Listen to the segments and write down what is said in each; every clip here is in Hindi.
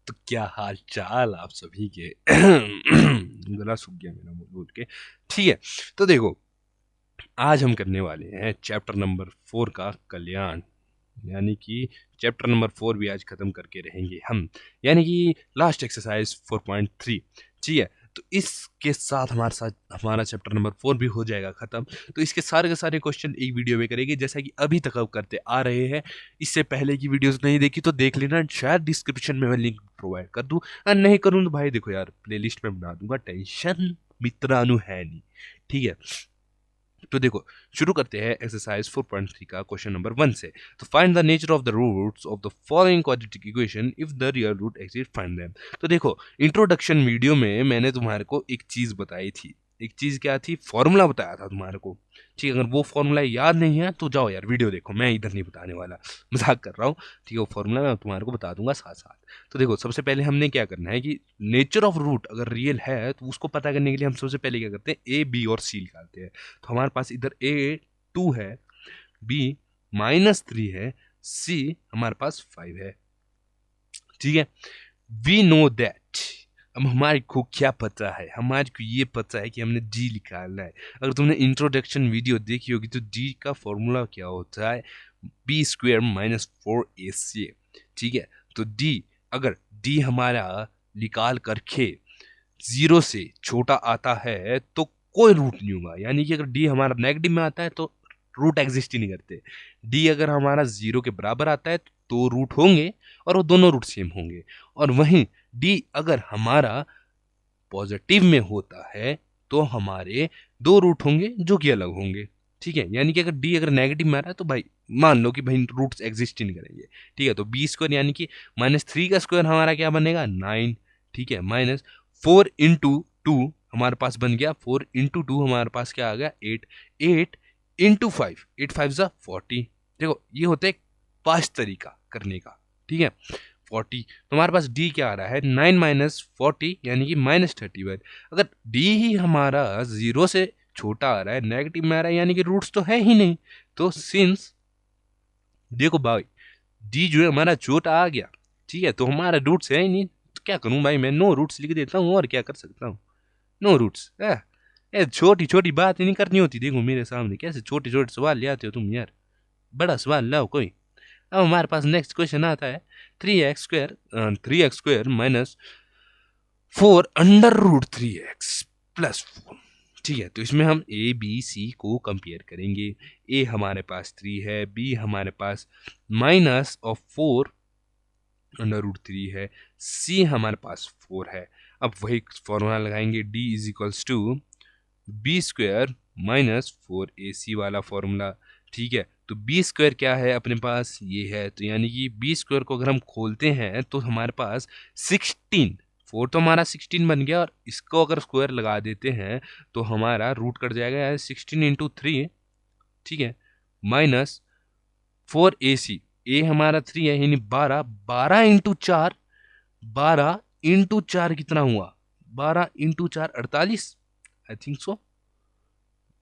तो क्या हाल चाल आप सभी के। गला सूख गया मेरा बोल बोल के। ठीक है, तो देखो आज हम करने वाले हैं चैप्टर नंबर 4 का कल्याण। यानी कि चैप्टर नंबर 4 भी आज खत्म करके रहेंगे हम, यानी कि लास्ट एक्सरसाइज 4.3। ठीक है, तो इसके साथ हमारा चैप्टर नंबर 4 भी हो जाएगा खत्म। तो इसके सारे के सारे क्वेश्चन एक वीडियो में करेंगे, जैसा कि अभी तक अब करते आ रहे हैं। इससे पहले की वीडियोस नहीं देखी तो देख लेना, शायद डिस्क्रिप्शन में मैं लिंक प्रोवाइड कर दूं, और नहीं करूं तो भाई देखो यार प्लेलिस्ट में बना दूंगा, टेंशन मित्रानु है नहीं। ठीक है, तो देखो शुरू करते हैं एक्सरसाइज 4.3 का क्वेश्चन नंबर 1 से। तो find the nature of the roots of the following quadratic equation if the real root exist find them. तो देखो इंट्रोडक्शन वीडियो में मैंने तुम्हारे को एक चीज बताई थी। एक चीज क्या थी? फॉर्मूला बताया था तुम्हारे को। ठीक है, अगर वो फॉर्मूला याद नहीं है तो जाओ यार वीडियो देखो, मैं इधर नहीं बताने वाला, मजाक कर रहा हूँ। ठीक है, वो फॉर्मूला मैं तुम्हारे को बता दूंगा साथ साथ। तो देखो सबसे पहले हमने क्या करना है कि नेचर ऑफ रूट अगर रियल है तो उसको पता करने के लिए हम सबसे पहले क्या करते हैं, ए बी और सी निकालते हैं। तो हमारे पास इधर ए 2 है, बी -3 है, सी हमारे पास 5 है। ठीक है, वी नो दैट। अब हमारे को क्या पता है? हमारे को ये पता है कि हमने डी निकालना है। अगर तुमने इंट्रोडक्शन वीडियो देखी होगी तो डी का फॉर्मूला क्या होता है? B square -4ac। ठीक है, तो डी, अगर डी हमारा निकाल करके 0 से छोटा आता है तो कोई रूट नहीं होगा। यानी कि अगर डी हमारा नेगेटिव में आता है तो रूट एग्जिस्ट ही नहीं करते। डी अगर हमारा 0 के बराबर आता है तो रूट होंगे, और वो दोनों रूट सेम होंगे। और वहीं डी अगर हमारा पॉजिटिव में होता है तो हमारे दो रूट होंगे जो कि अलग होंगे। ठीक है, यानी कि अगर डी अगर नेगेटिव में आ रहा है तो भाई मान लो कि भाई रूट्स एग्जिस्ट ही नहीं करेंगे। ठीक है, तो बी स्क्वायर यानी कि -3 का स्क्वायर हमारा क्या बनेगा? 9। ठीक है, -4 × 2 हमारे पास बन गया 4 × 2 हमारे पास क्या आ गया? 8। 8 × 5, 8 5 जा 40। देखो ये होता है फास्ट तरीका करने का। ठीक है, 40, तो हमारे पास डी क्या आ रहा है? 9 - 40 यानी कि -31। अगर डी ही हमारा 0 से छोटा आ रहा है, नेगेटिव में आ रहा है, यानी कि रूट्स तो है ही नहीं। तो सिंस देखो भाई डी जो है हमारा छोटा आ गया, ठीक है, तो हमारा रूट्स है ही नहीं, तो क्या करूं भाई, मैं नो रूट्स लिख देता हूँ, और क्या कर सकता हूँ? No roots. छोटी छोटी बात ही नहीं करनी होती। देखो मेरे सामने कैसे छोटे छोटे सवाल ले आते हो तुम यार, बड़ा सवाल लाओ कोई। अब हमारे पास नेक्स्ट क्वेश्चन आता है 3x² -4 √3x + 4। ठीक है, तो इसमें हम ए बी सी को कंपेयर करेंगे। ए हमारे पास 3 है, बी हमारे पास -4 √3 है, सी हमारे पास 4 है। अब वही फॉर्मूला लगाएंगे, d = b² -4ac वाला फॉर्मूला। ठीक है, तो बी स्क्वायर क्या है अपने पास? ये है, तो यानी कि बी स्क्वायर को अगर हम खोलते हैं तो हमारे पास 16, 4 तो हमारा 16 बन गया, और इसको अगर स्क्वायर लगा देते हैं तो हमारा रूट कट जाएगा 16 × 3। ठीक है, -4ac, ए हमारा 3 है यानी 12, 12 × 4, 12 × 4 कितना हुआ? 12 × 4 48, आई थिंक सो।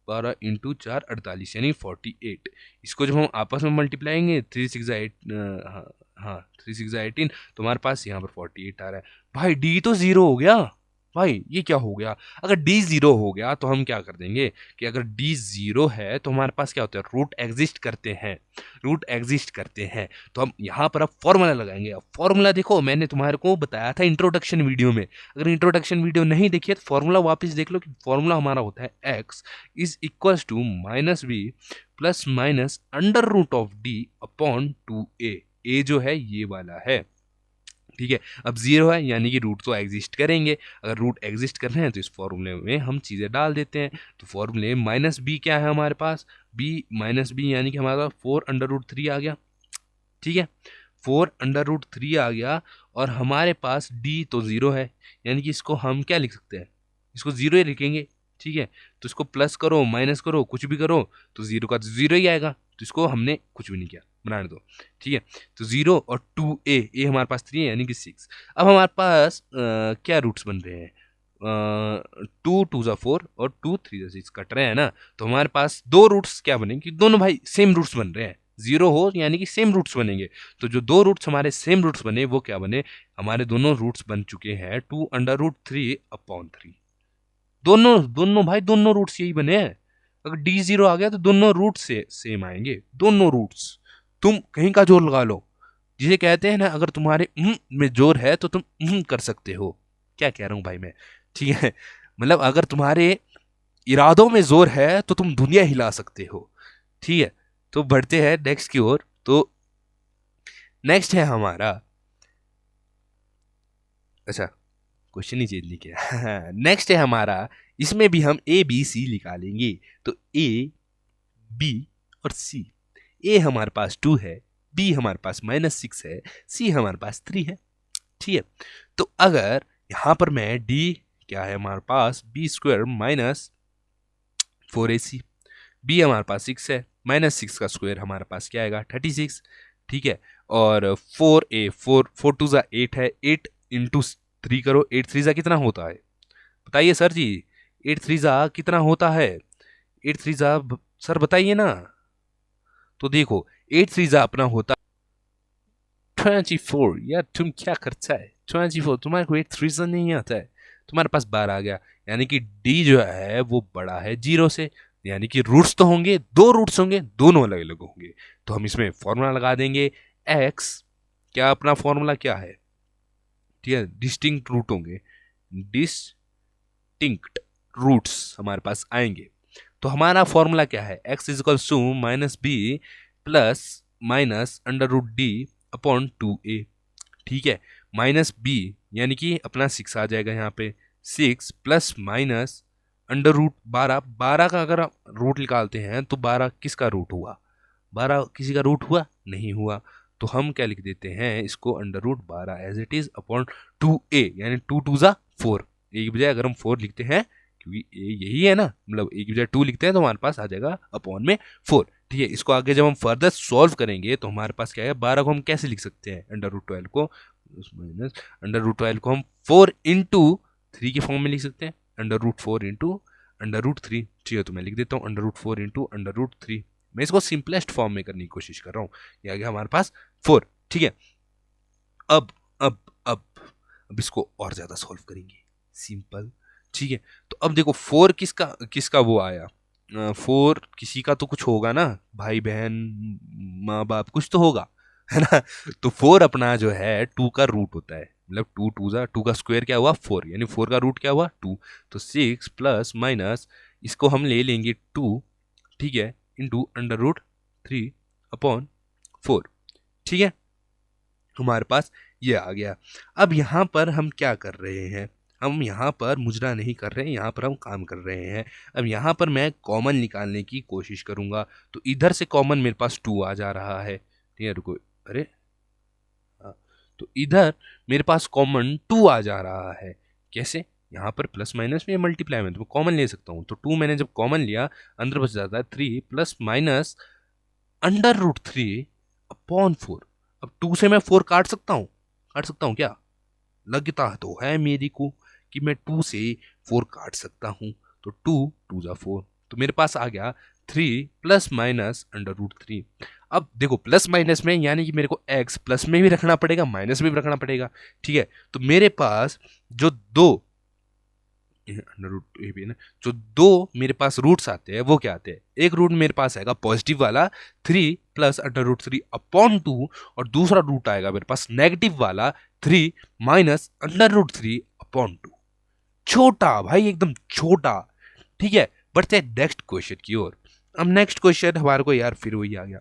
12 × 4 48 यानी 48। इसको जब हम आपस में मल्टीप्लाएंगे 3 6 8, हाँ हाँ 3 6 18, तो हमारे पास यहाँ पर 48 आ रहा है। भाई डी तो 0 हो गया। भाई ये क्या हो गया? अगर डी 0 हो गया तो हम क्या कर देंगे कि अगर डी 0 है तो हमारे पास क्या होता है? रूट एग्जिस्ट करते हैं। रूट एग्जिस्ट करते हैं, तो हम यहाँ पर अब फॉर्मूला लगाएंगे। अब फॉर्मूला देखो मैंने तुम्हारे को बताया था इंट्रोडक्शन वीडियो में। अगर इंट्रोडक्शन वीडियो नहीं देखी है तो फॉर्मूला वापस देख लो कि फॉर्मूला हमारा होता है x = -b + -√d/2a। ए जो है ये वाला है। ठीक है, अब 0 है यानी कि रूट तो एग्जिस्ट करेंगे। अगर रूट एग्जिस्ट कर रहे हैं तो इस फॉर्मूले में हम चीज़ें डाल देते हैं। तो फॉर्मूले -b क्या है हमारे पास? b -b यानी कि हमारा 4 √3 आ गया। ठीक है, 4 √3 आ गया, और हमारे पास d तो 0 है, यानी कि इसको हम क्या लिख सकते हैं? इसको 0 ही लिखेंगे। ठीक है, तो इसको प्लस करो माइनस करो कुछ भी करो तो 0 का 0 ही आएगा, तो इसको हमने कुछ भी नहीं किया, बनाने दो। ठीक है, तो 0 और 2a, ए हमारे पास 3 है यानी कि 6। अब हमारे पास क्या रूट्स बन रहे हैं? 2 2 ज़ा 4 और 2 3 ज़ा 6 कट रहे हैं ना, तो हमारे पास दो रूट्स क्या बनेंगे? दोनों भाई सेम रूट्स बन रहे हैं। जीरो हो यानी कि सेम रूट्स बनेंगे। तो जो दो रूट्स हमारे सेम रूट्स बने वो क्या बने, हमारे दोनों रूट्स बन चुके हैं 2√3/3। दोनों दोनों भाई दोनों रूट्स यही बने हैं। अगर डी जीरो आ गया तो दोनों रूट से सेम आएंगे, दोनों रूट्स। तुम कहीं का जोर लगा लो, जिसे कहते हैं ना अगर तुम्हारे में जोर है तो तुम कर सकते हो। क्या कह रहा हूं भाई मैं, ठीक है। मतलब अगर तुम्हारे इरादों में जोर है तो तुम दुनिया हिला सकते हो, ठीक है। तो बढ़ते हैं नेक्स्ट की ओर। तो नेक्स्ट है हमारा, अच्छा क्वेश्चन ही चेंज नहीं किया नेक्स्ट है हमारा, इसमें भी हम ए बी सी निकालेंगे। तो ए बी और सी, ए हमारे पास 2 है, बी हमारे पास -6 है, सी हमारे पास 3 है, ठीक है। तो अगर यहां पर मैं डी क्या है हमारे पास b² - 4ac, बी हमारे पास 6 है, -6 का स्क्वायर हमारे पास क्या आएगा 36, ठीक है। और 4a 4 4 2 8 है, 8 इंटू 3 करो, 8 3 कितना होता है बताइए सर जी, 8 3 कितना होता है, 8 3 सर बताइए ना। तो देखो 8 3 अपना होता 24। यार तुम क्या करता है, 24 तुम्हारे को 8 3 नहीं आता है, तुम्हारे पास 12 आ गया। यानी कि डी जो है वो बड़ा है जीरो से, यानी कि रूट्स तो होंगे, दो रूट्स होंगे, दोनों अलग अलग होंगे। तो हम इसमें फॉर्मूला लगा देंगे एक्स, क्या अपना फॉर्मूला क्या है, ठीक है, डिस्टिंक्ट रूट होंगे, डिस्टिंक्ट रूट्स हमारे पास आएंगे। तो हमारा फॉर्मूला क्या है, x is equal to -b plus minus √d/2a, ठीक है। -b यानी कि अपना 6 आ जाएगा यहाँ पे, 6 प्लस माइनस √12, 12 का अगर रूट निकालते हैं तो 12 किसका रूट हुआ, 12 किसी का रूट हुआ नहीं हुआ। तो हम क्या लिख देते हैं इसको √12 as it is upon 2a, यानी 2 2 4, ए की बजाय अगर हम 4 लिखते हैं क्योंकि ए यही है ना, मतलब ए की बजाय 2 लिखते हैं तो हमारे पास आ जाएगा अपॉन में 4, ठीक है। इसको आगे जब हम फर्दर सॉल्व करेंगे तो हमारे पास क्या है, 12 को हम कैसे लिख सकते हैं, √12 को माइनस √12 को हम 4 इंटू 3 के फॉर्म में लिख सकते हैं, √4 इंटू √3, ठीक है। तो मैं लिख देता हूँ √4 इंटू √3, मैं इसको सिंपलेस्ट फॉर्म में करने की कोशिश कर रहा हूँ। ये आ गया हमारे पास 4, ठीक है। अब अब अब अब इसको और ज्यादा सॉल्व करेंगे, सिंपल, ठीक है। तो अब देखो 4 किसका किसका वो आया, 4 किसी का तो कुछ होगा ना, भाई बहन माँ बाप कुछ तो होगा, है ना। तो 4 अपना जो है 2 का रूट होता है, मतलब 2 2 का स्क्वायर क्या हुआ 4, यानी 4 का रूट क्या हुआ 2। तो 6 प्लस माइनस इसको हम ले लेंगे 2, ठीक है, इंटू √3/4, ठीक है। हमारे पास ये आ गया। अब यहाँ पर हम क्या कर रहे हैं, हम यहाँ पर मुजरा नहीं कर रहे हैं, यहाँ पर हम काम कर रहे हैं। अब यहाँ पर मैं कॉमन निकालने की कोशिश करूँगा। तो इधर से कॉमन मेरे पास 2 आ जा रहा है, ठीक है, रुको, अरे हाँ, तो इधर मेरे पास कॉमन 2 आ जा रहा है, कैसे, यहाँ पर प्लस माइनस में मल्टीप्लाई में तो मैं कॉमन ले सकता हूँ। तो 2 मैंने जब कॉमन लिया अंदर बच जाता है 3 प्लस माइनस √3/4। अब 2 से मैं 4 काट सकता हूँ क्या, लगता तो है मेरी को कि मैं 2 से 4 काट सकता हूँ। तो 2 2 4, तो मेरे पास आ गया 3 प्लस माइनस √3। अब देखो प्लस माइनस में यानी कि मेरे को x प्लस में भी रखना पड़ेगा माइनस में भी रखना पड़ेगा, ठीक है। तो मेरे पास जो दो अंडर रूट ना, जो दो मेरे पास रूट्स आते हैं वो क्या आते हैं, एक रूट मेरे पास आएगा पॉजिटिव वाला 3 प्लस √3/2, और दूसरा रूट आएगा मेरे पास नेगेटिव वाला 3 माइनस √3/2। छोटा भाई एकदम छोटा, ठीक है। बढ़ते हैं नेक्स्ट क्वेश्चन की ओर। अब नेक्स्ट क्वेश्चन हमारे को यार फिर वही आ गया,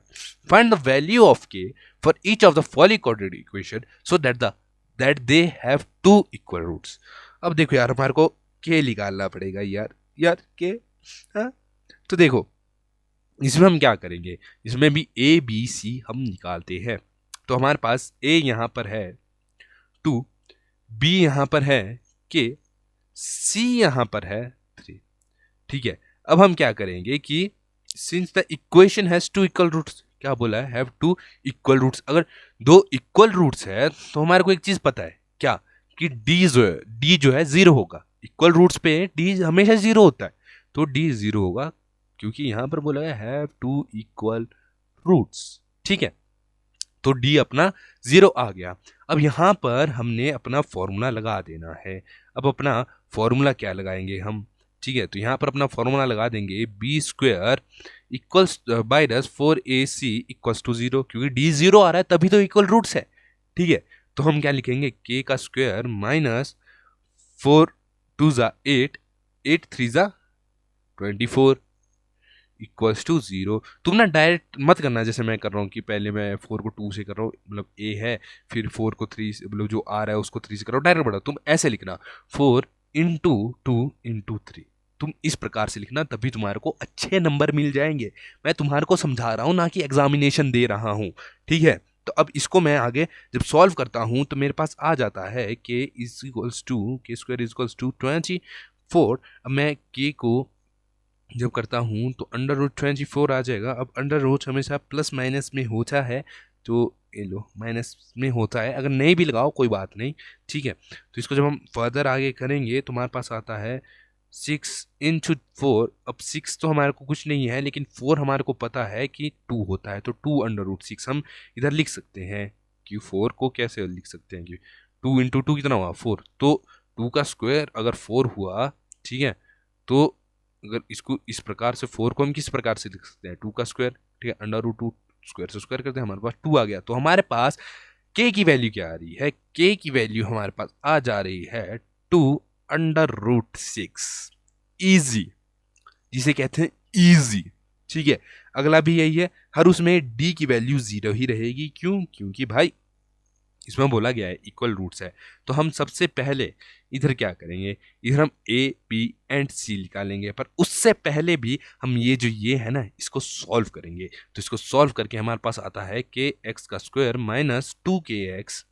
find the value of K for each of the following quadratic equation so that they have 2 equal roots. अब देखो यार हमारे को के निकालना पड़ेगा यार, यार के, हाँ। तो देखो इसमें हम क्या करेंगे, इसमें भी ए बी सी हम निकालते हैं। तो हमारे पास ए यहाँ पर है 2, बी यहाँ पर है के, सी यहाँ पर है 3, ठीक है। अब हम क्या करेंगे कि since the equation has 2 equal roots, क्या बोला है, हैव 2 इक्वल रूट्स, अगर 2 इक्वल रूट्स है तो हमारे को एक चीज पता है क्या, कि डी जो है 0 होगा, इक्वल रूट्स पे डी हमेशा 0 होता है, तो डी 0 होगा, क्योंकि यहां पर बोला है हैव 2 इक्वल रूट्स, ठीक है, तो डी अपना 0 आ गया। अब यहाँ पर हमने अपना फॉर्मूला लगा देना है। अब अपना फॉर्मूला क्या लगाएंगे हम, ठीक है, तो यहाँ पर अपना फॉर्मूला लगा देंगे बी स्क्वायर इक्वल्स बाई दस 4ac इक्वल्स टू 0, क्योंकि डी 0 आ रहा है तभी तो इक्वल रूट्स है। ठीक है, तो हम क्या लिखेंगे, के का स्क्वायर माइनस 4 2 8, 8 3 24 इक्वल्स टू 0। तुम ना डायरेक्ट मत करना जैसे मैं कर रहा हूँ कि पहले मैं 4 को 2 से कर रहा हूँ, मतलब ए है, फिर 4 को 3 से, मतलब जो आ रहा है उसको 3 से कर रहा हूँ, डायरेक्ट बढ़ा। तुम ऐसे लिखना 4 इंटू 2 इंटू 3, तुम इस प्रकार से लिखना, तभी तुम्हारे को अच्छे नंबर मिल जाएंगे। मैं तुम्हारे को समझा रहा हूँ ना कि एग्जामिनेशन दे रहा हूँ। ठीक है, तो अब इसको मैं आगे जब सॉल्व करता हूँ तो मेरे पास आ जाता है के इज इक्वल्स टू के स्क्वायर इज इक्वल्स टू 24। अब मैं के को जब करता हूँ तो अंडर रूट 24 आ जाएगा। अब अंडर रूट हमेशा प्लस माइनस में होता है, तो ये लो माइनस में होता है, अगर नहीं भी लगाओ कोई बात नहीं। ठीक है, तो इसको जब हम फर्दर आगे करेंगे तो हमारे पास आता है 6 इंटू 4। अब 6 तो हमारे को कुछ नहीं है, लेकिन 4 हमारे को पता है कि 2 होता है, तो 2 अंडर रूट 6 हम इधर लिख सकते हैं। कि 4 को कैसे लिख सकते हैं कि 2 इंटू 2 कितना हुआ 4, तो 2 का स्क्वायर अगर 4 हुआ, ठीक है, तो अगर इसको इस प्रकार से 4 को हम किस प्रकार से लिख सकते हैं, 2 का स्क्वायर। ठीक है, अंडर रूट 2 स्क्वायर से स्क्वायर करते हैं, हमारे पास 2 आ गया। तो हमारे पास के की वैल्यू क्या आ रही है, के की वैल्यू हमारे पास आ जा रही है 2 अंडर रूट 6। इजी, जिसे कहते हैं इजी। ठीक है, अगला भी यही है, हर उसमें डी की वैल्यू 0 ही रहेगी। क्यों, क्योंकि भाई इसमें बोला गया है इक्वल रूट्स है। तो हम सबसे पहले इधर क्या करेंगे, इधर हम ए बी एंड सी निकालेंगे, पर उससे पहले भी हम ये है ना इसको सॉल्व करेंगे। तो इसको सॉल्व करके हमारे पास आता है के एक्स का स्क्वायर माइनस 2kx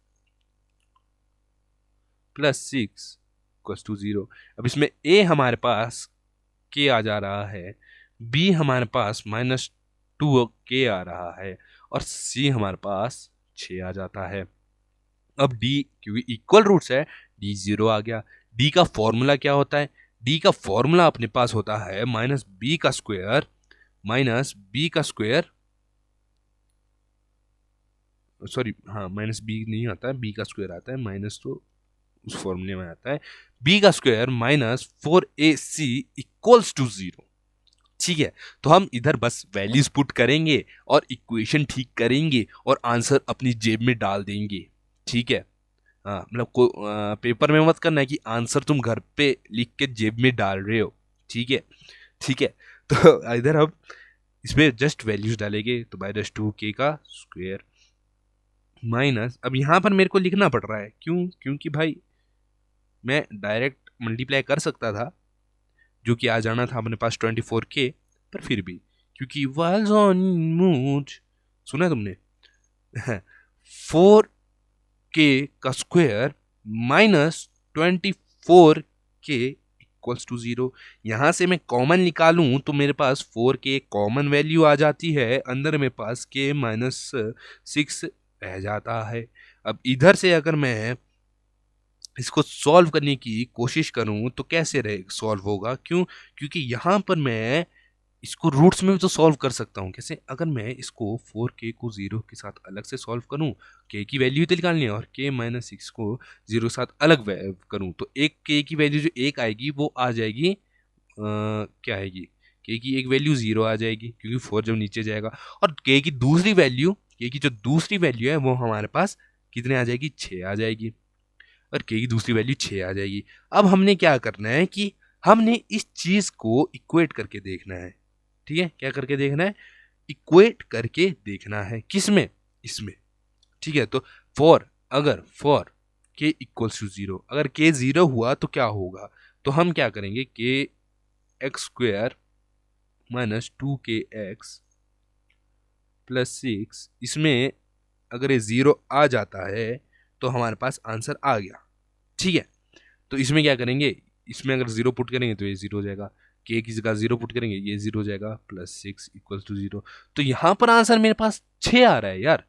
प्लस 6 = 0। अब इसमें ए हमारे पास के आ जा रहा है, बी हमारे पास -2k आ रहा है, और सी हमारे पास 6 आ जाता है। अब डी क्योंकि इक्वल रूट्स है, डी 0 आ गया। डी का फॉर्मूला क्या होता है, डी का फॉर्मूला अपने पास होता है माइनस बी का स्क्वायर, सॉरी हाँ माइनस बी नहीं आता है, बी का स्क्वायर आता है, माइनस तो उस फॉर्मूले में आता है, बी का square minus 4ac equals to 0। ठीक है, तो हम इधर बस वैल्यूज पुट करेंगे और इक्वेशन ठीक करेंगे और आंसर अपनी जेब में डाल देंगे। ठीक है, हाँ मतलब को पेपर में मत करना है कि आंसर तुम घर पे लिख के जेब में डाल रहे हो। ठीक है, ठीक है, तो इधर हम इसमें जस्ट वैल्यूज डालेंगे, तो बाय 2k का स्क्वायर माइनस, अब यहाँ पर मेरे को लिखना पड़ रहा है क्यों, क्योंकि भाई मैं डायरेक्ट मल्टीप्लाई कर सकता था, जो कि आ जाना था अपने पास 24k, पर फिर भी क्योंकि वाज ऑन मूड, सुना है तुमने 4k का square minus 24k equals to 0। यहां से मैं कॉमन निकालूं तो मेरे पास 4k कॉमन वैल्यू आ जाती है, अंदर मेरे पास k -6 रह जाता है। अब इधर से अगर मैं इसको सॉल्व करने की कोशिश करूं तो कैसे रहे सॉल्व होगा, क्यों, क्योंकि यहां पर मैं इसको रूट्स में भी तो सॉल्व कर सकता हूँ। कैसे, अगर मैं इसको 4k को 0 के साथ अलग से सॉल्व करूँ, k की वैल्यू तो निकालनी है, और k -6 को 0 के साथ अलग करूँ, तो एक k की वैल्यू जो एक आएगी वो आ जाएगी क्या आएगी, k की एक वैल्यू 0 आ जाएगी क्योंकि 4 जब नीचे जाएगा, और k की दूसरी वैल्यू, k की जो दूसरी वैल्यू है वो हमारे पास कितने आ जाएगी, 6 आ जाएगी, और k की दूसरी वैल्यू 6 आ जाएगी। अब हमने क्या करना है कि हमने इस चीज को इक्वेट करके देखना है। ठीक है, क्या करके देखना है, इक्वेट करके देखना है, किसमें, इसमें। ठीक है, तो फॉर के इक्वल्स टू 0, अगर के 0 हुआ तो क्या होगा, तो हम क्या करेंगे, के x square minus 2kx plus 6, इसमें अगर ये 0 आ जाता है तो हमारे पास आंसर आ गया। ठीक है, तो इसमें क्या करेंगे, इसमें अगर 0 पुट करेंगे तो ये 0 हो जाएगा, के की जगह 0 पुट करेंगे ये 0 हो जाएगा, प्लस 6 इक्वल्स टू 0। तो यहां पर आंसर मेरे पास 6 आ रहा है यार,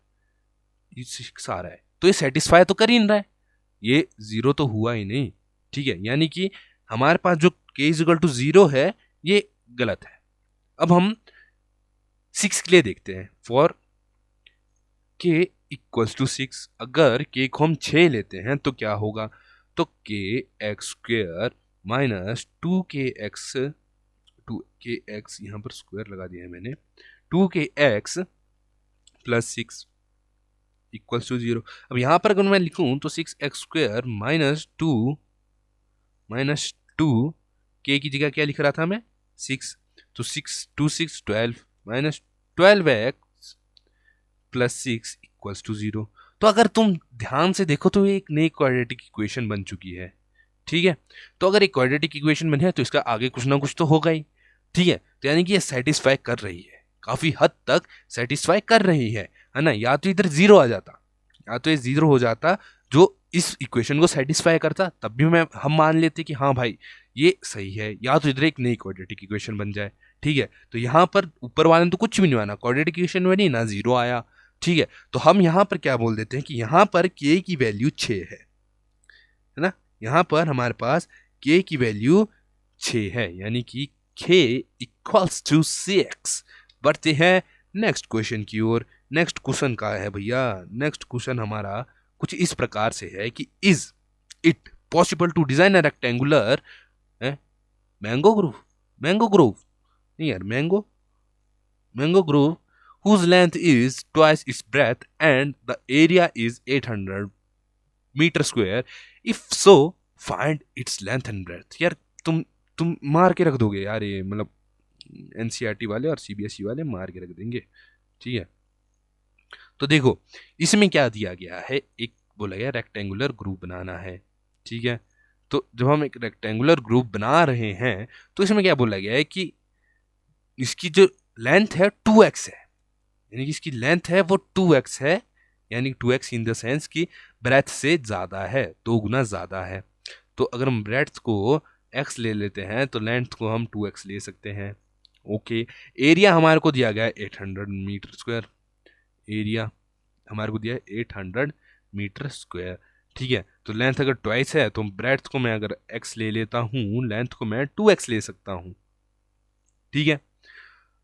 ये 6 आ रहा है, तो ये सेटिस्फाई तो कर ही नहीं रहा है, ये 0 तो हुआ ही नहीं। ठीक है, यानी कि हमारे पास जो के इज इक्वल टू 0 है ये गलत है। अब हम 6 के लिए देखते हैं, फॉर के इक्वल्स टू 6, अगर के को हम 6 लेते हैं तो क्या होगा, तो के एक्स स्क्वेयर माइनस 2 के एक्स यहाँ पर स्क्वायर लगा दिया है मैंने, 2 के एक्स प्लस 6 इक्वल्स टू 0। अब यहाँ पर अगर मैं लिखूं तो 6 एक्स स्क्वेयर माइनस टू के की जगह क्या लिख रहा था मैं 6, तो 6 minus 12x plus 6 equals to 0। तो अगर तुम ध्यान से देखो तो ये एक नई क्वाड्रेटिक इक्वेशन बन चुकी है, ठीक है। तो अगर एक क्वाड्रेटिक इक्वेशन बनी है तो इसका आगे कुछ ना कुछ तो होगा ही, ठीक है। तो यानी कि ये सेटिस्फाई कर रही है, काफी हद तक सेटिस्फाई कर रही है ना। या तो इधर 0 आ जाता, या तो ये 0 हो जाता जो इस इक्वेशन को सेटिस्फाई करता, तब भी हम मान लेते कि हाँ भाई ये सही है, या तो इधर एक नई क्वाड्रेटिक इक्वेशन बन जाए, ठीक है। तो यहाँ पर ऊपर वाले ने तो कुछ भी नहीं माना, क्वाड्रेटिक इक्वेशन बनी ना 0 आया, ठीक है। तो हम यहाँ पर क्या बोल देते हैं कि यहाँ पर के की वैल्यू 6 है ना। यहाँ पर हमारे पास के की वैल्यू 6 है, यानी कि k इक्वल्स टू 6। बढ़ते हैं नेक्स्ट क्वेश्चन की ओर। नेक्स्ट क्वेश्चन का है भैया, नेक्स्ट क्वेश्चन हमारा कुछ इस प्रकार से है कि is it possible to design a rectangular mango grove नहीं यार, mango grove whose length is twice its breadth and the area is 800 meter square, if so find its length and breadth. यार तुम मार के रख दोगे यार, ये मतलब एनसीईआरटी वाले और सीबीएसई वाले मार के रख देंगे, ठीक है। तो देखो इसमें क्या दिया गया है, एक बोला गया रेक्टेंगुलर ग्रुप बनाना है, ठीक है। तो जब हम एक रेक्टेंगुलर ग्रुप बना रहे हैं तो इसमें क्या बोला गया है कि इसकी जो लेंथ है 2x है, यानी कि इसकी लेंथ है वो 2x है, यानी 2x इन द सेंस कि ब्रेथ से ज़्यादा है, 2 गुना ज़्यादा है। तो अगर हम ब्रेथ को x ले लेते हैं तो लेंथ को हम 2x ले सकते हैं, ओके। एरिया हमारे को दिया गया है 800 मीटर स्क्वायर, एरिया हमारे को दिया है 800 मीटर स्क्वायर, ठीक है। तो लेंथ अगर ट्वाइस है तो ब्रेथ को मैं अगर x ले लेता हूँ, लेंथ को मैं 2x ले सकता हूँ, ठीक है।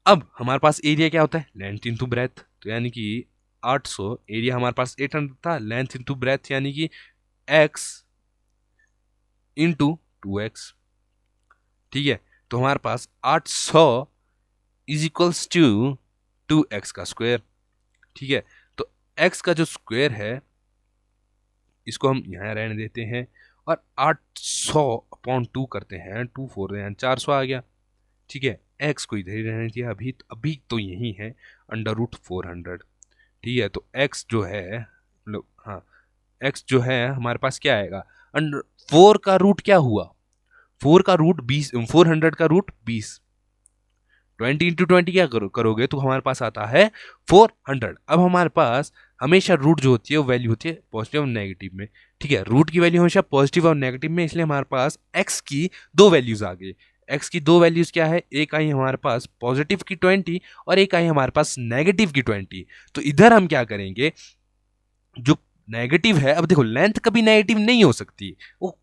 अब हमारे पास एरिया क्या होता है, लेंथ इंटू ब्रेथ, तो यानी कि 800, एरिया हमारे पास 800 था, लेंथ इंटू ब्रेथ यानी कि x इंटू 2x, ठीक है। तो हमारे पास 800 इज इक्वल्स टू 2x का स्क्वायर, ठीक है। तो x का जो स्क्वायर है इसको हम यहाँ रहने देते हैं और 800 अपॉन 2 करते हैं, 2 4 यहाँ 400 आ गया, ठीक है। x को इधर ही रहने दिया, अभी तो यही है √400, ठीक है। तो x जो है मतलब हाँ x जो है हमारे पास क्या आएगा, 4 का रूट क्या हुआ, 4 का रूट 20, 400 का रूट 20, 20 इंटू 20 क्या करोगे तो हमारे पास आता है 400। अब हमारे पास हमेशा रूट जो होती है वो वैल्यू होती है पॉजिटिव और नेगेटिव में, ठीक है। रूट की वैल्यू हमेशा पॉजिटिव और नेगेटिव में, इसलिए हमारे पास x की 2 वैल्यूज आ गई। x की 2 वैल्यूज क्या है, एक आई हमारे पास पॉजिटिव की 20 और एक आई हमारे पास नेगेटिव की 20। तो इधर हम क्या करेंगे, जो नेगेटिव है, अब देखो लेंथ कभी नेगेटिव नहीं हो सकती, वो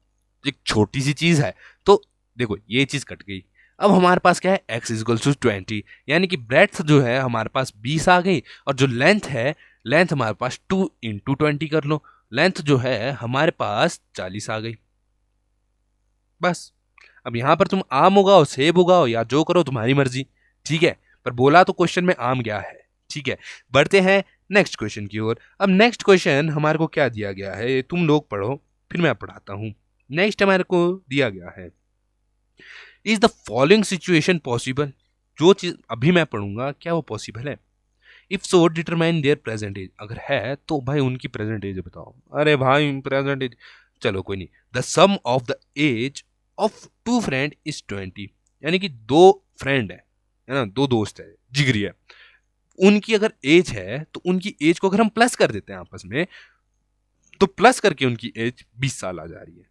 एक छोटी सी चीज है, तो देखो ये चीज कट गई। अब हमारे पास क्या है, x इक्वल टू 20, यानी कि ब्रेथ जो है हमारे पास 20 आ गई, और जो लेंथ है, लेंथ हमारे पास 2 इंटू 20 कर लो, लेंथ जो है हमारे पास 40 आ गई, बस। अब यहां पर तुम आम उगाओ, सेब उगाओ या जो करो तुम्हारी मर्जी, ठीक है। पर बोला तो क्वेश्चन में आम गया है, ठीक है। बढ़ते हैं नेक्स्ट क्वेश्चन की ओर। अब नेक्स्ट क्वेश्चन हमारे को क्या दिया गया है, तुम लोग पढ़ो फिर मैं पढ़ाता हूं। नेक्स्ट हमारे को दिया गया है, is the following situation possible, जो चीज अभी मैं पढ़ूंगा क्या वो पॉसिबल है। If so determine their present age, अगर है तो भाई उनकी प्रेजेंट एज बताओ। अरे भाई प्रेजेंट एज, चलो कोई नहीं। The sum of the age of 2 friend is 20, यानी कि 2 फ्रेंड है ना, 2 दोस्त है, जिगरी है, उनकी अगर एज है तो उनकी एज को अगर हम प्लस कर देते हैं आपस में, तो प्लस करके उनकी एज 20 साल आ जा रही है,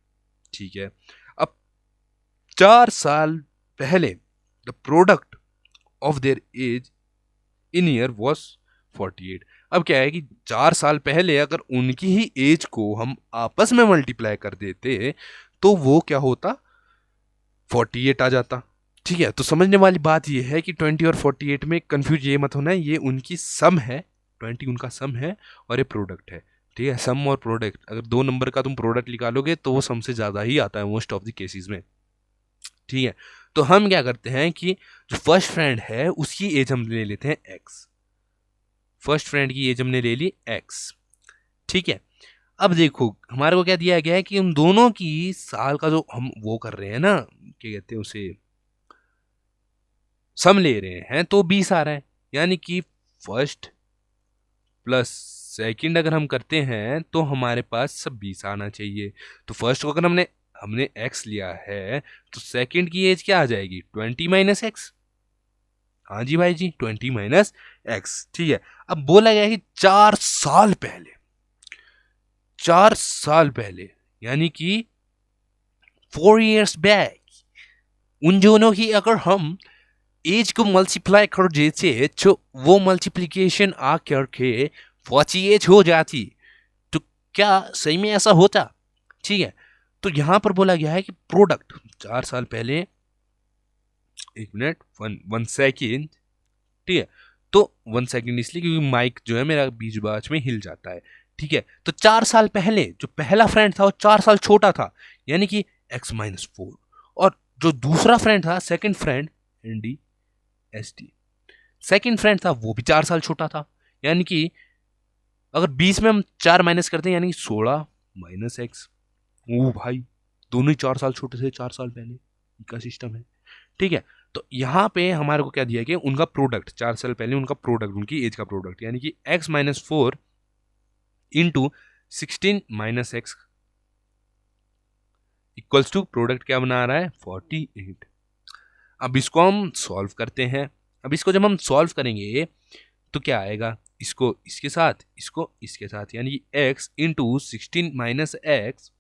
ठीक है। अब 4 साल पहले the product of their age in year was 48। अब क्या है कि 4 साल पहले अगर उनकी ही एज को हम आपस में मल्टीप्लाई कर देते तो वो क्या होता, 48 आ जाता, ठीक है। तो समझने वाली बात ये है कि 20 और 48 में कंफ्यूज ये मत होना, ये उनकी सम है, 20 उनका सम है और ये प्रोडक्ट है, ठीक है। सम और प्रोडक्ट, अगर दो नंबर का तुम प्रोडक्ट निकालोगे तो वो सम से ज़्यादा ही आता है मोस्ट ऑफ द केसेस में, ठीक है। तो हम क्या करते हैं कि जो फर्स्ट फ्रेंड है उसकी एज हम ले लेते हैं एक्स, फर्स्ट फ्रेंड की एज हमने ले ली एक्स, ठीक है। अब देखो हमारे को क्या दिया गया है कि उन दोनों की साल का जो हम वो कर रहे हैं ना, क्या कहते हैं उसे, सम ले रहे हैं, तो 20 आ रहा है, यानी कि फर्स्ट प्लस सेकंड अगर हम करते हैं तो हमारे पास सब 20 आना चाहिए। तो फर्स्ट को अगर हमने हमने एक्स लिया है तो सेकंड की एज क्या आ जाएगी, 20 माइनस एक्स। हाँ जी भाई जी, 20 माइनस एक्स, ठीक है। अब बोला गया कि 4 साल पहले, 4 साल पहले यानी कि 4 years बैक, उन दोनों की अगर हम एज को मल्टीप्लाई कर देते तो वो मल्टीप्लीकेशन आ करके 48 हो जाती, तो क्या सही में ऐसा होता, ठीक है। तो यहां पर बोला गया है कि प्रोडक्ट 4 साल पहले, 1 मिनट, 1 सेकेंड, ठीक है। तो 1 सेकेंड इसलिए क्योंकि माइक जो है मेरा बीच बाच में हिल जाता है, ठीक है। तो 4 साल पहले जो पहला फ्रेंड था वो 4 साल छोटा था, यानी कि x-4, और जो दूसरा फ्रेंड था second friend ND-ST, second friend था वो भी 4 साल छोटा था, यानी कि अगर 20 में हम 4 माइनस करते हैं यानी कि 16 माइनस एक्स। ओ भाई, दोनों ही 4 साल छोटे थे, 4 साल पहले का सिस्टम है, ठीक है। तो यहाँ पे हमारे को क्या दिया गया, उनका प्रोडक्ट 4 साल पहले, उनका प्रोडक्ट, उनकी एज का प्रोडक्ट, यानी कि x-4 into 16 minus X equals to product क्या बना रहा है, 48। अब इसको हम सॉल्व करते हैं। अब इसको जब हम सॉल्व करेंगे तो क्या आएगा, इसको इसके साथ, इसको इसके साथ, यानी कि x into 16 minus X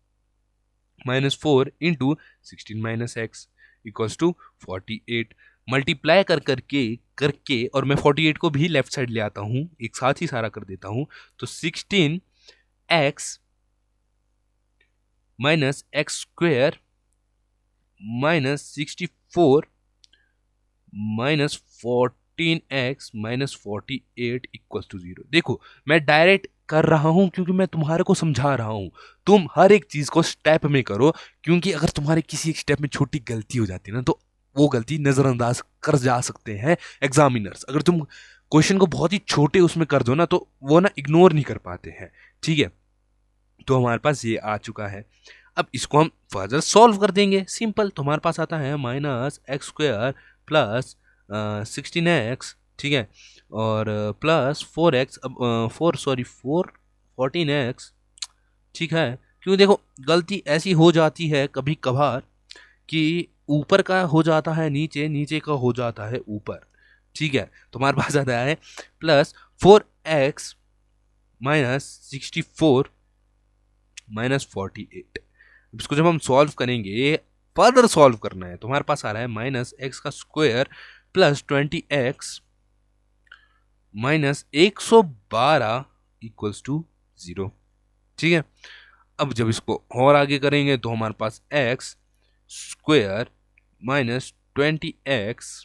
minus 4 into 16 minus X equals to 48। Multiply कर करके करके और मैं 48 को भी लेफ्ट साइड ले आता हूं, एक साथ ही सारा कर देता हूं, तो 16x minus X square minus 64 minus 14x minus 48 equals to 0। देखो मैं डायरेक्ट कर रहा हूं क्योंकि मैं तुम्हारे को समझा रहा हूं, तुम हर एक चीज को स्टेप में करो, क्योंकि अगर तुम्हारे किसी एक स्टेप में छोटी गलती हो जाती है ना तो वो गलती नजरअंदाज कर जा सकते हैं एग्जामिनर्स। अगर तुम क्वेश्चन को बहुत ही छोटे उसमें कर दो ना तो वो ना इग्नोर नहीं कर पाते हैं, ठीक है। तो हमारे पास ये आ चुका है। अब इसको हम फर्दर सॉल्व कर देंगे, सिंपल। तो हमारे पास आता है minus X square plus 16x, ठीक है, और प्लस 4x, अब 14x, ठीक है। क्योंकि देखो गलती ऐसी हो जाती है कभी कभार कि ऊपर का हो जाता है नीचे, नीचे का हो जाता है ऊपर, ठीक है। तो हमारे पास आता है प्लस 4x माइनस 64 माइनस 48। इसको जब हम सॉल्व करेंगे, फर्दर सॉल्व करना है, तो हमारे पास आ रहा है माइनस एक्स का square plus 20x minus 112 equals to 0, ठीक है। अब जब इसको और आगे करेंगे तो हमारे पास x square minus 20x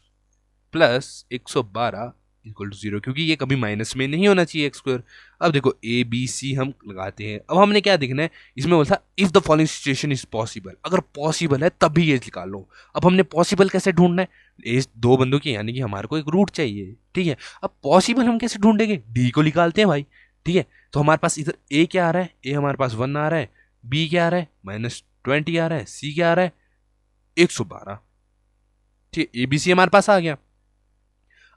plus 112 equal to 0, क्योंकि ये कभी माइनस में नहीं होना चाहिए एक्स स्क्वायर। अब देखो ए बी सी हम लगाते हैं। अब हमने क्या देखना है, इसमें बोलता if the following situation is possible, अगर पॉसिबल है तभी एज निकाल लो। अब हमने पॉसिबल कैसे ढूंढना है, एज दो बंदों की, यानी कि हमारे को एक रूट चाहिए, ठीक है। अब पॉसिबल हम कैसे ढूंढेंगे, डी को निकालते हैं भाई, ठीक है। तो हमारे पास इधर ए क्या आ रहा है, ए हमारे पास 1 आ रहा है, बी क्या आ रहा है माइनस 20 आ रहा है, सी क्या आ रहा है 112, ठीक है। ए बी सी हमारे पास आ गया।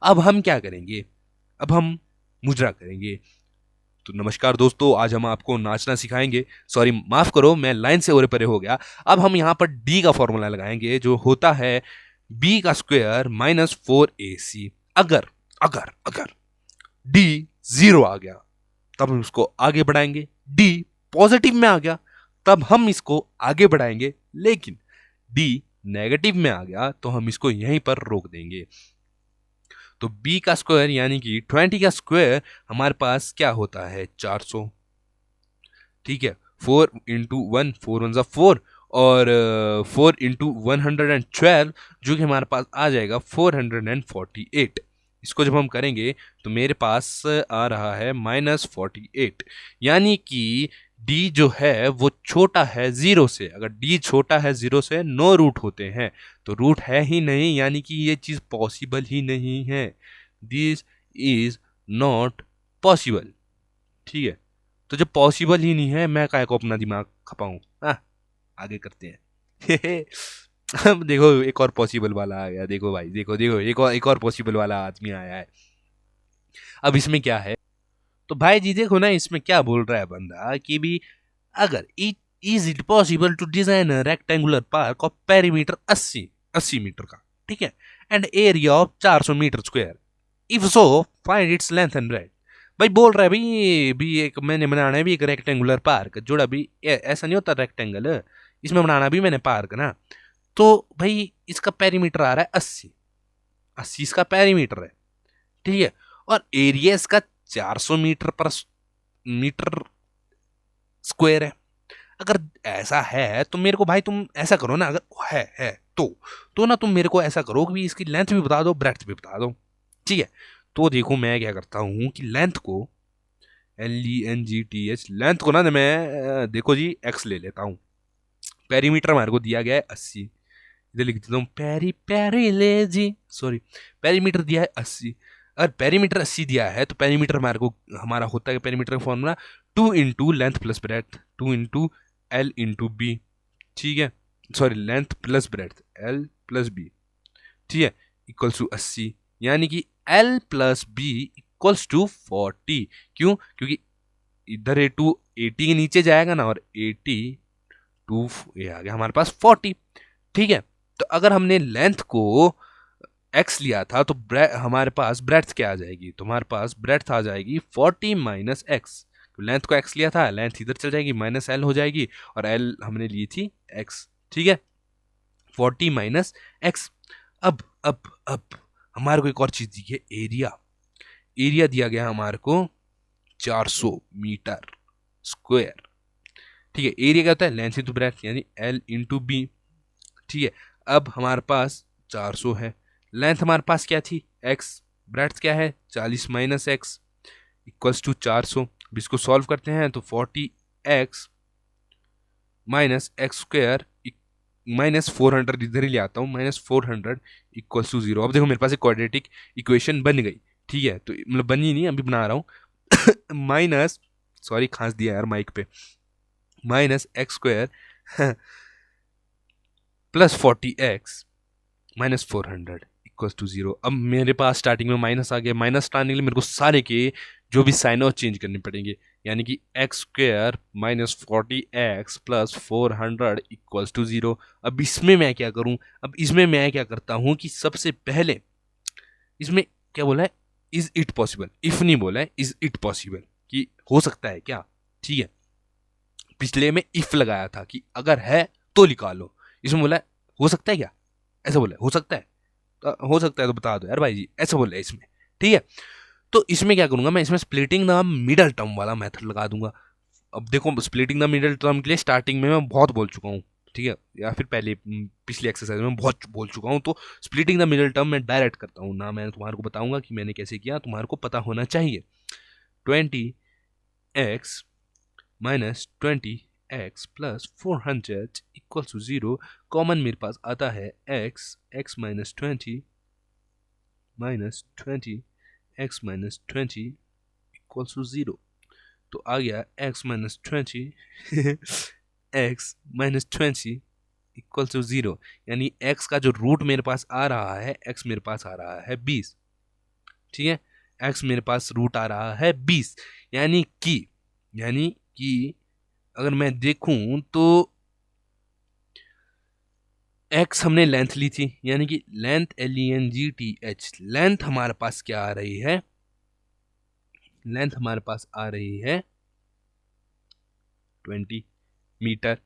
अब हम क्या करेंगे, अब हम मुजरा करेंगे। तो नमस्कार दोस्तों, आज हम आपको नाचना सिखाएंगे। सॉरी माफ करो, मैं लाइन से ओरे परे हो गया। अब हम यहां पर डी का फॉर्मूला लगाएंगे जो होता है बी का स्क्वायर माइनस 4ac। अगर अगर अगर डी 0 आ गया तब हम उसको आगे बढ़ाएंगे, डी पॉजिटिव में आ गया तब हम इसको आगे बढ़ाएंगे, लेकिन डी नेगेटिव में आ गया तो हम इसको यहीं पर रोक देंगे। तो b का स्क्वायर यानी कि 20 का स्क्वायर हमारे पास क्या होता है 400, ठीक है। 4 इंटू 1, 4 1 4, और 4 इंटू 112 जो कि हमारे पास आ जाएगा 448, इसको जब हम करेंगे तो मेरे पास आ रहा है -48, यानी कि डी जो है वो छोटा है जीरो से। अगर डी छोटा है जीरो से, नो रूट होते हैं, तो रूट है ही नहीं, यानी कि ये चीज पॉसिबल ही नहीं है। This is not possible. ठीक है, तो जब पॉसिबल ही नहीं है, मैं काय को अपना दिमाग खपाऊं। हाँ, आगे करते हैं। अब देखो एक और पॉसिबल वाला आ गया। देखो भाई, देखो देखो एक और पॉसिबल वाला आदमी आया है। अब इसमें क्या है, तो भाई जी देखो ना, इसमें क्या बोल रहा है बंदा कि भी अगर is it possible to design a rectangular park of perimeter 80 meter का, ठीक है, and area of 400 meter square, if so find its length and breadth. भाई बोल रहा है भाई भी एक मैंने बनाना है भी एक रेक्टेंगुलर पार्क, जोड़ा भी ऐसा नहीं होता रेक्टेंगल, इसमें बनाना भी मैंने पार्क ना। तो भाई इसका पेरीमीटर आ रहा है 80 इसका पेरीमीटर है, ठीक है, और एरिया इसका 400 मीटर पर मीटर स्क्वायर है। अगर ऐसा है तो मेरे को भाई तुम ऐसा करो ना, अगर है तो ना तुम मेरे को ऐसा करो कि इसकी लेंथ भी बता दो, ब्रेड्थ भी बता दो। ठीक है, तो देखो मैं क्या करता हूँ कि लेंथ को LENGTH लेंथ को ना मैं देखो जी एक्स ले लेता हूँ। पेरीमीटर हमारे को दिया गया है 80, इधर लिख देता हूँ पेरी पेरी ले जी, सॉरी, पेरीमीटर दिया है 80। अगर पेरीमीटर 80 दिया है तो पेरीमीटर हमारे को हमारा होता है पेरीमीटर का formula 2 into length plus breadth, 2 into L into B. ठीक है, sorry, length plus breadth L plus B, ठीक है, इक्वल्स टू 80, यानी कि L plus B equals to 40। क्यों? क्योंकि इधर 80 के नीचे जाएगा ना, और 80 टू ये आ गया हमारे पास 40। ठीक है, तो अगर हमने लेंथ को x लिया था तो हमारे पास ब्रेड्थ क्या आ जाएगी, तो हमारे पास ब्रेड्थ आ जाएगी 40 माइनस एक्स। तो लेंथ को x लिया था, लेंथ इधर चल जाएगी, माइनस l हो जाएगी, और l हमने ली थी x। ठीक है, 40 माइनस एक्स। अब हमारे को एक और चीज दी है, एरिया दिया गया हमारे को 400 मीटर स्क्वायर। ठीक है, एरिया क्या होता है, लेंथ इंटू ब्रेड्थ, यानी L इंटू बी। ठीक है, अब हमारे पास 400 है, लेंथ हमारे पास क्या थी x, ब्रेड्थ क्या है 40 माइनस एक्स इक्वल्स टू 400। अब इसको सॉल्व करते हैं तो 40x minus X square minus 400 इधर ही ले आता हूँ, -400 इक्वल्स टू 0। अब देखो मेरे पास एक क्वाड्रेटिक इक्वेशन बन गई। ठीक है, तो मतलब बनी नहीं, अभी बना रहा हूँ। माइनस, सॉरी खांस दिया यार माइक पे, minus X square plus 40x minus 400 equals to 0। अब मेरे पास स्टार्टिंग में माइनस आ गया, माइनस लाने के लिए मेरे को सारे के जो भी साइन और चेंज करने पड़ेंगे, यानी कि X square minus 40x plus 400 equals to 0। अब इसमें मैं क्या करूं, अब इसमें मैं क्या करता हूं कि सबसे पहले इसमें क्या बोला है, इज इट पॉसिबल, इफ नहीं बोला है, इज इट पॉसिबल, कि हो सकता है क्या। ठीक है, पिछले में इफ लगाया था कि अगर है तो निकालो, इसमें बोला है हो सकता है क्या, ऐसा बोला है हो सकता है, तो हो सकता है तो बता दो यार भाई जी, ऐसा बोला है इसमें। ठीक है, तो इसमें क्या करूंगा मैं, इसमें स्प्लिटिंग द मिडल टर्म वाला मेथड लगा दूंगा। अब देखो स्प्लिटिंग द मिडल टर्म के लिए स्टार्टिंग में मैं बहुत बोल चुका हूँ, ठीक है, या फिर पहले पिछली एक्सरसाइज में बहुत बोल चुका हूँ। तो स्प्लिटिंग द मिडल टर्म मैं डायरेक्ट करता हूँ ना, मैं तुम्हारे को बताऊंगा कि मैंने कैसे किया, तुम्हारे को पता होना चाहिए। 20x minus 20x plus 400 equal to 0। Common मेरे पास आता है x minus 20 x minus 20 equal to 0। तो आ गया x minus 20 x minus 20 equal to 0, यानी x का जो रूट मेरे पास आ रहा है, x मेरे पास आ रहा है 20। ठीक है, x मेरे पास रूट आ रहा है 20, यानी कि अगर मैं देखूं तो x हमने लेंथ ली थी, यानी कि लेंथ LENGTH, लेंथ हमारे पास क्या आ रही है, लेंथ हमारे पास आ रही है 20 मीटर।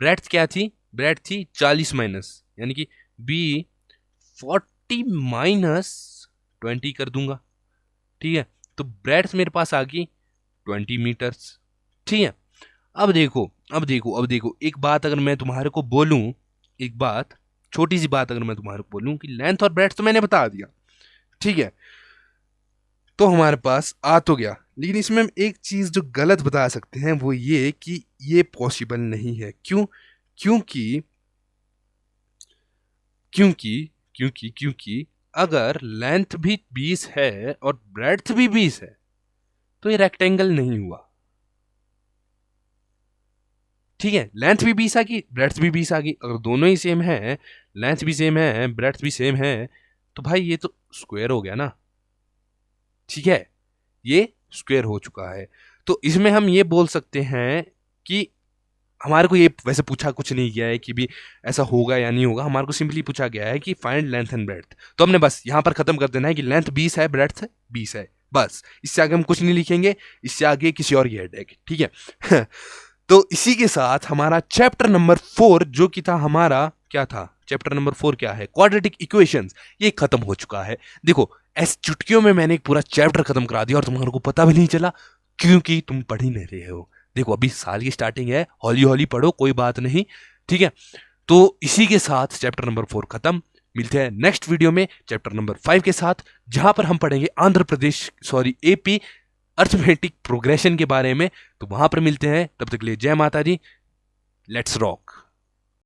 ब्रेड्थ क्या थी, ब्रेड्थ थी 40 माइनस, यानी कि b 40 माइनस 20 कर दूंगा। ठीक है, तो ब्रेड्थ मेरे पास आ गई 20 मीटर्स। ठीक है, अब देखो एक बात अगर मैं तुम्हारे को बोलूं, एक बात छोटी सी बात अगर मैं तुम्हारे को बोलूं कि लेंथ और ब्रेड्थ तो मैंने बता दिया, ठीक है, तो हमारे पास आ तो गया, लेकिन इसमें हम एक चीज जो गलत बता सकते हैं वो ये कि ये पॉसिबल नहीं है। क्यों? क्योंकि क्योंकि क्योंकि अगर लेंथ भी 20 है और ब्रेड्थ भी 20 है तो ये रेक्टेंगल नहीं हुआ। ठीक है, लेंथ भी 20 आ गई, ब्रेड्थ भी 20 आ गई। अगर दोनों ही सेम है, लेंथ भी सेम है, ब्रेड्थ भी सेम है, तो भाई ये तो स्क्वायर हो गया ना। ठीक है, ये स्क्वायर हो चुका है। तो इसमें हम ये बोल सकते हैं कि हमारे को ये वैसे पूछा कुछ नहीं गया है कि भी ऐसा होगा या नहीं होगा, हमारे को सिंपली पूछा गया है कि फाइंड लेंथ एंड ब्रेड्थ। तो हमने बस यहां पर खत्म कर देना है कि लेंथ 20 है, ब्रेड्थ 20 है, बस। इससे आगे हम कुछ नहीं लिखेंगे, इससे आगे किसी और की हेडेक। ठीक है तो इसी के साथ हमारा चैप्टर नंबर 4 जो कि था हमारा, क्या था चैप्टर नंबर 4, क्या है, क्वाड्रेटिक इक्वेशंस, ये खत्म हो चुका है। देखो, ऐसे चुटकियों में मैंने एक पूरा चैप्टर खत्म करा दिया और तुम्हारे को पता भी नहीं चला, क्योंकि तुम पढ़ ही नहीं रहे हो। देखो, अभी साल की स्टार्टिंग है, हौली हौली पढ़ो, कोई बात नहीं। ठीक है, तो इसी के साथ चैप्टर नंबर 4 खत्म। मिलते हैं नेक्स्ट वीडियो में चैप्टर नंबर 5 के साथ, जहां पर हम पढ़ेंगे Andhra Pradesh, sorry AP arithmetic progression के बारे में। तो वहां पर मिलते हैं, तब तक के लिए जय माता दी, लेट्स रॉक।